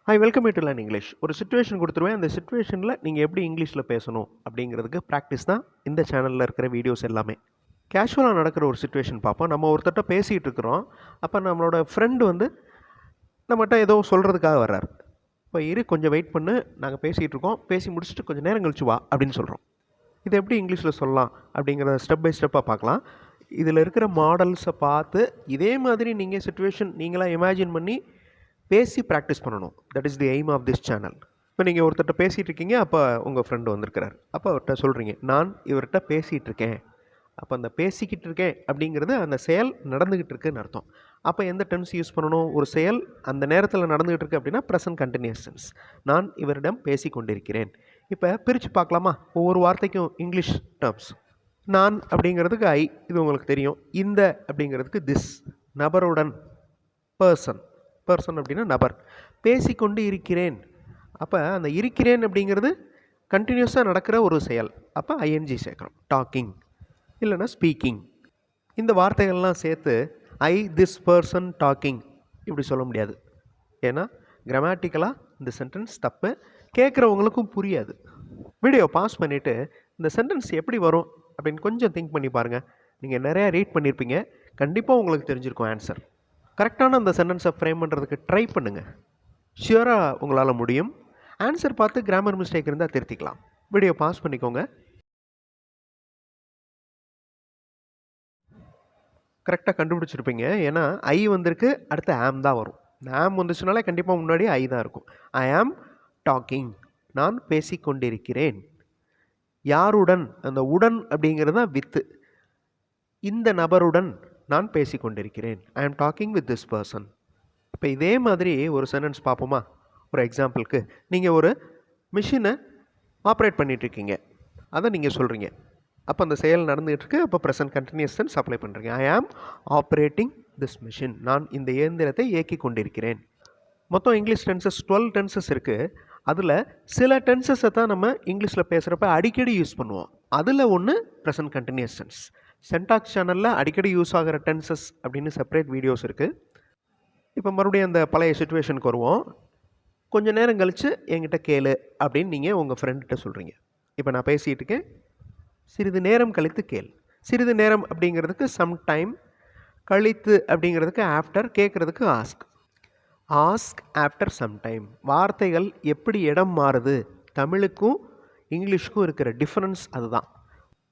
Hi, welcome to learn English. ஒரு situation கொடுத்துருவேன். அந்த சிச்சுவேஷனில் நீங்கள் எப்படி இங்கிலீஷில் பேசணும் அப்படிங்கிறதுக்கு ப்ராக்டிஸ் தான் இந்த சேனலில் இருக்கிற வீடியோஸ் எல்லாமே. கேஷுவலாக நடக்கிற ஒரு சிச்சுவேஷன் பார்ப்போம். நம்ம ஒருத்தட்ட பேசிகிட்டு இருக்கிறோம். அப்போ நம்மளோட ஃப்ரெண்டு வந்து நம்மகிட்ட ஏதோ சொல்கிறதுக்காக வர்றாரு. இப்போ கொஞ்சம் வெயிட் பண்ணு, நாங்கள் பேசிகிட்டு இருக்கோம், பேசி முடிச்சுட்டு கொஞ்சம் நேரம் கழிச்சு வா அப்படின்னு சொல்கிறோம். இதை எப்படி இங்கிலீஷில் சொல்லலாம் அப்படிங்கிறத ஸ்டெப் பை ஸ்டெப்பாக பார்க்கலாம். இதில் இருக்கிற மாடல்ஸை பார்த்து இதே மாதிரி நீங்கள் சிச்சுவேஷன் நீங்களாக இமேஜின் பண்ணி பேசி ப்ராக்டிஸ் பண்ணணும். That is the aim of this channel. இப்போ நீங்கள் ஒருத்தர்கிட்ட பேசிகிட்டு இருக்கீங்க, அப்போ உங்கள் ஃப்ரெண்டு வந்திருக்கிறார். அப்போ அவர்கிட்ட சொல்கிறீங்க, நான் இவர்கிட்ட பேசிகிட்டு இருக்கேன். அப்போ அந்த பேசிக்கிட்டு இருக்கேன் அப்படிங்கிறது அந்த செயல் நடந்துக்கிட்டு இருக்குன்னு அர்த்தம். அப்போ எந்த டென்ஸ் யூஸ் பண்ணணும்? ஒரு செயல் அந்த நேரத்தில் நடந்துகிட்டு இருக்கு அப்படின்னா ப்ரெசன்ட் கண்டினியூஸ் டென்ஸ். நான் இவரிடம் பேசி கொண்டிருக்கிறேன். இப்போ பிரித்து பார்க்கலாமா? ஒவ்வொரு வார்த்தைக்கும் இங்கிலீஷ் டேர்ம்ஸ். நான் அப்படிங்கிறதுக்கு ஐ, இது உங்களுக்கு தெரியும். இந்த அப்படிங்கிறதுக்கு திஸ். நபருடன் பர்சன். பர்சன் அப்படின்னா நபர். பேசிக்கொண்டு இருக்கிறேன். அப்போ அந்த இருக்கிறேன் அப்படிங்கிறது கண்டினியூஸாக நடக்கிற ஒரு செயல். அப்போ ஐஎன்ஜி சேர்க்குறோம். டாக்கிங் இல்லைன்னா ஸ்பீக்கிங். இந்த வார்த்தைகள்லாம் சேர்த்து ஐ திஸ் பர்சன் டாக்கிங் இப்படி சொல்ல முடியாது. ஏன்னா கிராமட்டிக்கலாக இந்த சென்டென்ஸ் தப்பு. கேட்குறவங்களுக்கும் புரியாது. வீடியோ பாஸ் பண்ணிவிட்டு இந்த சென்டென்ஸ் எப்படி வரும் அப்படின்னு கொஞ்சம் திங்க் பண்ணி பாருங்கள். நீங்கள் நிறையா ரீட் பண்ணியிருப்பீங்க. கண்டிப்பாக உங்களுக்கு தெரிஞ்சிருக்கும் ஆன்சர். கரெக்டான அந்த சென்டென்ஸை ஃப்ரேம் பண்ணுறதுக்கு ட்ரை பண்ணுங்கள். ஷியூராக உங்களால் முடியும். ஆன்சர் பார்த்து கிராமர் மிஸ்டேக் இருந்தால் திருத்திக்கலாம். வீடியோ பாஸ் பண்ணிக்கோங்க. கரெக்டாக கண்டுபிடிச்சிருப்பீங்க. ஏன்னா ஐ வந்திருக்கு, அடுத்து ஆம் தான் வரும். ஆம் வந்துச்சுனாலே கண்டிப்பாக முன்னாடி ஐ தான் இருக்கும். ஐ ஆம் டாக்கிங். நான் பேசிக்கொண்டிருக்கிறேன். யாருடன்? அந்த உடன் அப்படிங்கிறது தான் வித்து. இந்த நபருடன் நான் பேசிக்கொண்டிருக்கிறேன். ஐ ஆம் டாக்கிங் வித் திஸ் பர்சன். இப்போ இதே மாதிரி ஒரு சென்டென்ஸ் பார்ப்போமா? ஒரு எக்ஸாம்பிளுக்கு, நீங்கள் ஒரு மிஷினை ஆப்ரேட் பண்ணிகிட்ருக்கீங்க. அதை நீங்கள் சொல்கிறீங்க. அப்போ அந்த செயல் நடந்துகிட்ருக்கு. அப்போ ப்ரெசன்ட் கண்டினியூஸ் டென்ஸ் அப்ளை பண்ணுறீங்க. ஐ ஆம் ஆப்ரேட்டிங் திஸ் மிஷின். நான் இந்த இயந்திரத்தை இயக்கி கொண்டிருக்கிறேன். மொத்தம் இங்கிலீஷ் டென்சஸ் 12 டென்சஸ் இருக்குது. அதில் சில டென்சஸை தான் நம்ம இங்கிலீஷில் பேசுகிறப்ப அடிக்கடி யூஸ் பண்ணுவோம். அதில் ஒன்று ப்ரெசன்ட் கண்டினியூஸ் டென்ஸ். சென்டாக்ஸ் சேனலில் அடிக்கடி யூஸ் ஆகிற டென்சஸ் அப்படின்னு செப்பரேட் வீடியோஸ் இருக்குது. இப்போ மறுபடியும் அந்த பழைய சிச்சுவேஷனுக்கு வருவோம். கொஞ்சம் நேரம் கழித்து என்கிட்ட கேளு அப்படின்னு நீங்கள் உங்கள் ஃப்ரெண்ட்கிட்ட சொல்கிறீங்க. இப்போ நான் பேசிகிட்டு இருக்கேன், சிறிது நேரம் கழித்து கேள். சிறிது நேரம் அப்படிங்கிறதுக்கு சம் டைம், கழித்து அப்படிங்கிறதுக்கு ஆஃப்டர், கேட்குறதுக்கு ask. Ask after some time. வார்த்தைகள் எப்படி இடம் மாறுது? தமிழுக்கும் இங்கிலீஷுக்கும் இருக்கிற டிஃப்ரென்ஸ் அதுதான்.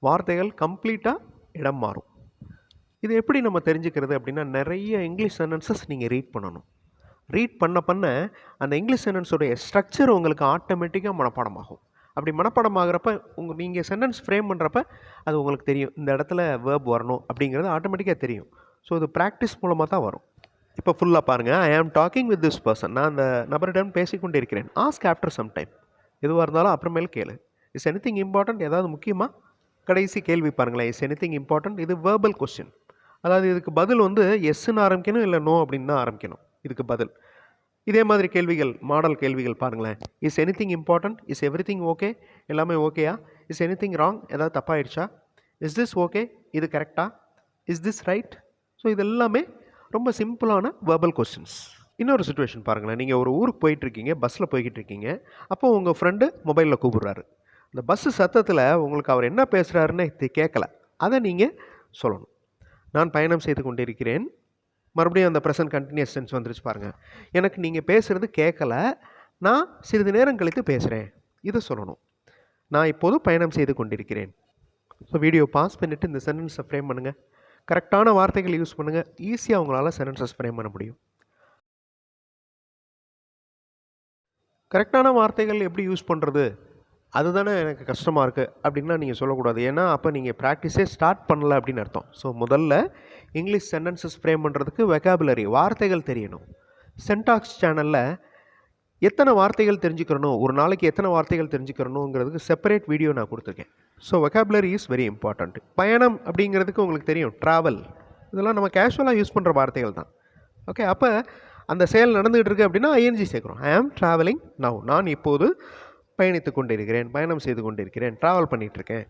வார்த்தைகள் கம்ப்ளீட்டாக இடம் மாறும். இது எப்படி நம்ம தெரிஞ்சுக்கிறது அப்படின்னா, நிறைய இங்கிலீஷ் சென்டென்சஸ் நீங்கள் ரீட் பண்ணணும். ரீட் பண்ண அந்த இங்கிலீஷ் சென்டென்ஸோடைய ஸ்ட்ரக்சர் உங்களுக்கு ஆட்டோமேட்டிக்காக மனப்பாடமாகும். அப்படி மனப்பாடம் ஆகிறப்ப நீங்கள் சென்டென்ஸ் ஃப்ரேம் பண்ணுறப்ப அது உங்களுக்கு தெரியும். இந்த இடத்துல வேர்ப் வரணும் அப்படிங்கிறது ஆட்டோமேட்டிக்காக தெரியும். ஸோ இது ப்ராக்டிஸ் மூலமாக தான் வரும். இப்போ ஃபுல்லாக பாருங்கள். ஐ ஆம் டாக்கிங் வித் திஸ் பர்சன். நான் அந்த நபரிடம் பேசிக்கொண்டு இருக்கிறேன். Ask after some time. எதுவாக இருந்தாலும் அப்புறமேல் கேளு. Is anything important? ஏதாவது முக்கியமாக? கடைசி கேள்வி பாருங்களேன். Is anything important? இது வேர்பல் கொஸ்டின். அதாவது இதுக்கு பதில் வந்து எஸ்ன்னு ஆரம்பிக்கணும், இல்லை நோ அப்படின்னு தான் ஆரம்பிக்கணும். இதுக்கு பதில். இதே மாதிரி கேள்விகள், மாடல் கேள்விகள் பாருங்களேன். Is anything important? Is everything okay? எல்லாமே ஓகேயா? Is anything wrong? ஏதாவது தப்பாயிடுச்சா? Is this okay? இது கரெக்டா? Is this right? ஸோ இது எல்லாமே ரொம்ப சிம்பிளான வேர்பல் கொஸ்டின்ஸ். இன்னொரு சிச்சுவேஷன் பாருங்களேன். நீங்கள் ஒரு ஊருக்கு போயிட்டுருக்கீங்க, பஸ்ஸில் போய்கிட்டு இருக்கீங்க. அப்போ உங்கள் ஃப்ரெண்டு மொபைலில் கூப்பிடுறாரு. இந்த பஸ்ஸு சத்தத்தில் உங்களுக்கு அவர் என்ன பேசுகிறாருன்னு கேட்கல. அதை நீங்கள் சொல்லணும். நான் பயணம் செய்து கொண்டிருக்கிறேன். மறுபடியும் அந்த ப்ரெசன்ட் கண்டினியூஸ் டென்ஸ் வந்துருச்சு பாருங்கள். எனக்கு நீங்கள் பேசுகிறது கேட்கல, நான் சிறிது நேரம் கழித்து பேசுகிறேன். இதை சொல்லணும். நான் இப்போது பயணம் செய்து கொண்டிருக்கிறேன். ஸோ வீடியோ பாஸ் பண்ணிவிட்டு இந்த சென்டென்ஸை ஃப்ரேம் பண்ணுங்கள். கரெக்டான வார்த்தைகள் யூஸ் பண்ணுங்கள். ஈஸியாக உங்களால் சென்டென்சஸ் ஃப்ரேம் பண்ண முடியும். கரெக்டான வார்த்தைகள் எப்படி யூஸ் பண்ணுறது? அதுதானே எனக்கு கஷ்டமாக இருக்குது அப்படின்னா நீங்கள் சொல்லக்கூடாது. ஏன்னா அப்போ நீங்கள் ப்ராக்டிஸே ஸ்டார்ட் பண்ணலை அப்படின்னு அர்த்தம். ஸோ முதல்ல இங்கிலீஷ் சென்டென்சஸ் ஃப்ரேம் பண்ணுறதுக்கு வெக்காபுலரி, வார்த்தைகள் தெரியணும். சென்டாக்ஸ் சேனலில் எத்தனை வார்த்தைகள் தெரிஞ்சுக்கிறணும், ஒரு நாளைக்கு எத்தனை வார்த்தைகள் தெரிஞ்சுக்கிறணுங்கிறதுக்கு செப்பரேட் வீடியோ நான் கொடுத்துருக்கேன். So vocabulary is very important. பயணம் அப்படிங்கிறதுக்கு உங்களுக்கு தெரியும், ட்ராவல். இதெல்லாம் நம்ம கேஷுவலாக யூஸ் பண்ணுற வார்த்தைகள் தான். ஓகே, அப்போ அந்த செயல் நடந்துகிட்டு இருக்குது அப்படின்னா ஐஎன்ஜி சேர்க்குறோம். ஐ ஆம் ட்ராவலிங் நவ். நான் இப்போது பயணித்து கொண்டிருக்கிறேன், பயணம் செய்து கொண்டிருக்கிறேன், ட்ராவல் பண்ணிகிட்ருக்கேன்.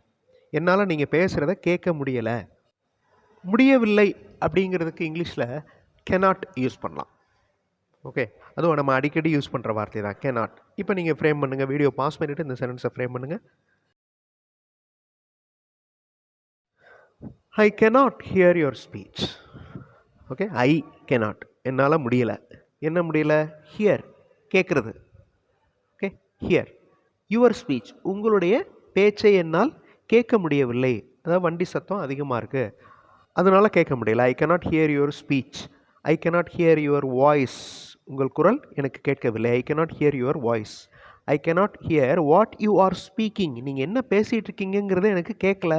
என்னால் நீங்கள் பேசுகிறத கேட்க முடியவில்லை அப்படிங்கிறதுக்கு இங்கிலீஷில் cannot யூஸ் பண்ணலாம். ஓகே, அதுவும் நம்ம அடிக்கடி யூஸ் பண்ணுற வார்த்தை தான் cannot. இப்போ நீங்கள் ஃப்ரேம் பண்ணுங்கள், வீடியோ பாஸ் பண்ணிவிட்டு இந்த சென்டென்ஸை ஃப்ரேம் பண்ணுங்கள். ஐ cannot hear your speech. Okay, I cannot, என்னால் முடியலை. என்ன முடியல? ஹியர், கேட்குறது. ஓகே, ஹியர் யுவர் ஸ்பீச், உங்களுடைய பேச்சை என்னால் கேட்க முடியவில்லை. அதாவது வண்டி சத்தம் அதிகமாக இருக்குது, அதனால் கேட்க முடியல. ஐ cannot hear your speech. I cannot hear your voice. உங்கள் குரல் எனக்கு கேட்கவில்லை. ஐ cannot hear your voice. I cannot hear what you are speaking. நீங்கள் என்ன பேசிகிட்டு இருக்கீங்கிறது எனக்கு கேட்கல.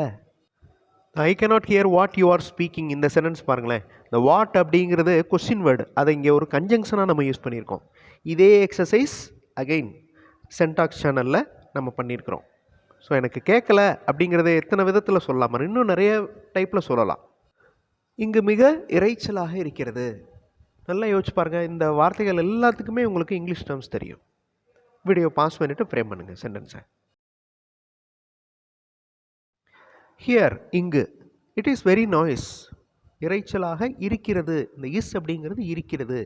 ஐ cannot hear what you are speaking. இந்த சென்டென்ஸ் பாருங்களேன், இந்த வாட் அப்படிங்கிறது கொஸ்டின் வேர்டு, அதை இங்கே ஒரு கன்ஜங்ஷனாக நம்ம யூஸ் பண்ணியிருக்கோம். இதே எக்ஸசைஸ் அகெயின் சென்டாக்ஸ் சேனலில் நம்ம பண்ணியிருக்கிறோம். ஸோ எனக்கு கேட்கல அப்படிங்கிறத எத்தனை விதத்தில் சொல்லலாம், இன்னும் நிறைய டைப்பில் சொல்லலாம். இங்கு மிக இறைச்சலாக இருக்கிறது. நல்லா யோசிச்சு பாருங்கள், இந்த வார்த்தைகள் எல்லாத்துக்குமே உங்களுக்கு இங்கிலீஷ் டேர்ம்ஸ் தெரியும். வீடியோ பாஸ் பண்ணிவிட்டு ஃப்ரேம் பண்ணுங்கள் சென்டென்ஸை. ஹியர், இங்கு. இட் இஸ் வெரி நாய்ஸ், இறைச்சலாக இருக்கிறது. இந்த இஸ் அப்படிங்கிறது இருக்கிறது.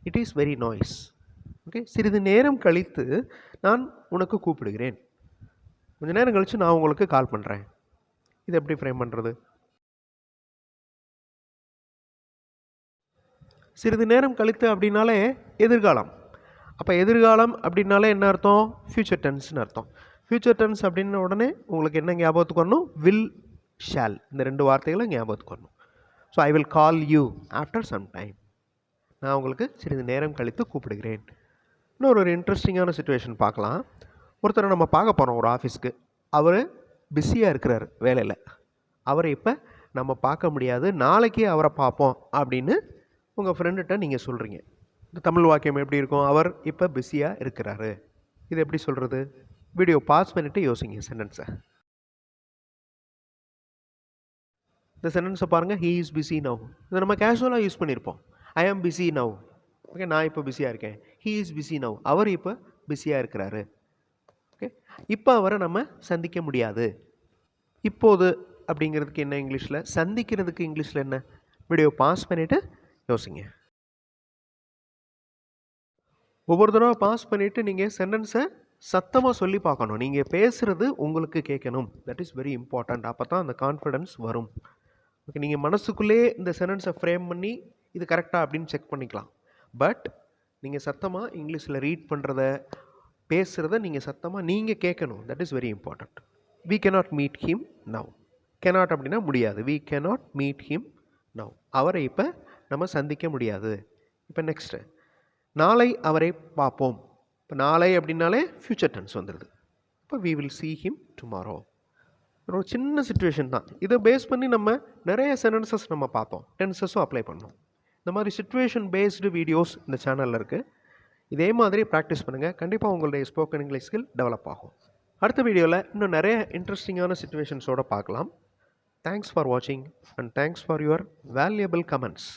It is very noise. Okay, சிறிது நேரம் கழித்து நான் உனக்கு கூப்பிடுகிறேன். கொஞ்சம் நேரம் கழித்து நான் உங்களுக்கு கால் பண்ணுறேன். இது எப்படி ஃப்ரேம் பண்ணுறது? சிறிது நேரம் கழித்து அப்படின்னாலே எதிர்காலம். அப்போ எதிர்காலம் அப்படின்னாலே என்ன அர்த்தம்? ஃப்யூச்சர் டென்ஸ்னு அர்த்தம். ஃப்யூச்சர் டென்ஸ் அப்படின்ன உடனே உங்களுக்கு என்ன ஞாபகத்துக்கு வரணும்? வில், ஷால், இந்த ரெண்டு வார்த்தைகளும் ஞாபகத்துக்கு வரணும். So I will call you after some time. நான் உங்களுக்கு சிறிது நேரம் கழித்து கூப்பிடுகிறேன். இன்னொரு ஒரு இன்ட்ரெஸ்டிங்கான சுச்சுவேஷன் பார்க்கலாம். ஒருத்தரை நம்ம பார்க்க போகிறோம் ஒரு ஆஃபீஸ்க்கு. அவர் பிஸியாக இருக்கிறார் வேலையில். அவரை இப்போ நம்ம பார்க்க முடியாது, நாளைக்கு அவரை பார்ப்போம் அப்படின்னு உங்கள் ஃப்ரெண்டுகிட்ட நீங்கள் சொல்கிறீங்க. இந்த தமிழ் வாக்கியம் எப்படி இருக்கும்? அவர் இப்போ பிஸியாக இருக்கிறாரு. இது எப்படி சொல்கிறது? வீடியோ பாஸ் பண்ணிவிட்டு யோசிங்க சென்டென்ஸை. இந்த சென்டென்ஸை பாருங்கள், ஹீ இஸ் பிஸி நவ். இதை நம்ம கேஷுவலாக யூஸ் பண்ணியிருப்போம். ஐ ஆம் பிஸி நவ். ஓகே, நான் இப்போ பிஸியாக இருக்கேன். ஹீ இஸ் பிஸி நவ், அவர் இப்போ பிஸியாக இருக்கிறாரு. ஓகே, இப்போ அவரை நம்ம சந்திக்க முடியாது. இப்போது அப்படிங்கிறதுக்கு என்ன இங்கிலீஷில்? சந்திக்கிறதுக்கு இங்கிலீஷில் என்ன? வீடியோ பாஸ் பண்ணிவிட்டு யோசிங்க. ஒவ்வொரு தடவை பாஸ் பண்ணிவிட்டு நீங்கள் சென்டென்ஸை சத்தமாக சொல்லி பார்க்கணும். நீங்கள் பேசுகிறது உங்களுக்கு கேட்கணும். That is very important. அப்போ தான் அந்த கான்ஃபிடென்ஸ் வரும். ஓகே, நீங்கள் மனசுக்குள்ளே இந்த சென்டென்ஸை ஃப்ரேம் பண்ணி இது கரெக்டாக அப்படின்னு செக் பண்ணிக்கலாம். பட் நீங்கள் சத்தமாக இங்கிலீஷில் ரீட் பண்ணுறத, பேசுகிறத நீங்கள் சத்தமாக நீங்கள் கேட்கணும். That is very important. We cannot meet him now. cannot அப்படின்னா முடியாது. We cannot meet him now. அவரை இப்போ நம்ம சந்திக்க முடியாது. இப்போ நெக்ஸ்ட்டு, நாளை அவரை பார்ப்போம். இப்போ நாளை அப்படின்னாலே ஃப்யூச்சர் டென்ஸ் வந்துடுது. இப்போ we will see him tomorrow. ஒரு சின்ன சுச்சுவேஷன் தான். இதை பேஸ் பண்ணி நம்ம நிறைய சென்டென்சஸ் நம்ம பார்த்தோம், டென்சஸும் அப்ளை பண்ணோம். இந்த மாதிரி சிச்சுவேஷன் பேஸ்டு வீடியோஸ் இந்த சேனலில் இருக்குது. இதே மாதிரி ப்ராக்டிஸ் பண்ணுங்கள். கண்டிப்பாக உங்களுடைய ஸ்போக்கன் இங்கிலீஷ் ஸ்கில் டெவலப் ஆகும். அடுத்த வீடியோவில் இன்னும் நிறைய இன்ட்ரெஸ்டிங்கான சிச்சுவேஷன்ஸோடு பார்க்கலாம். தேங்க்ஸ் ஃபார் வாட்சிங் and thanks for your valuable comments.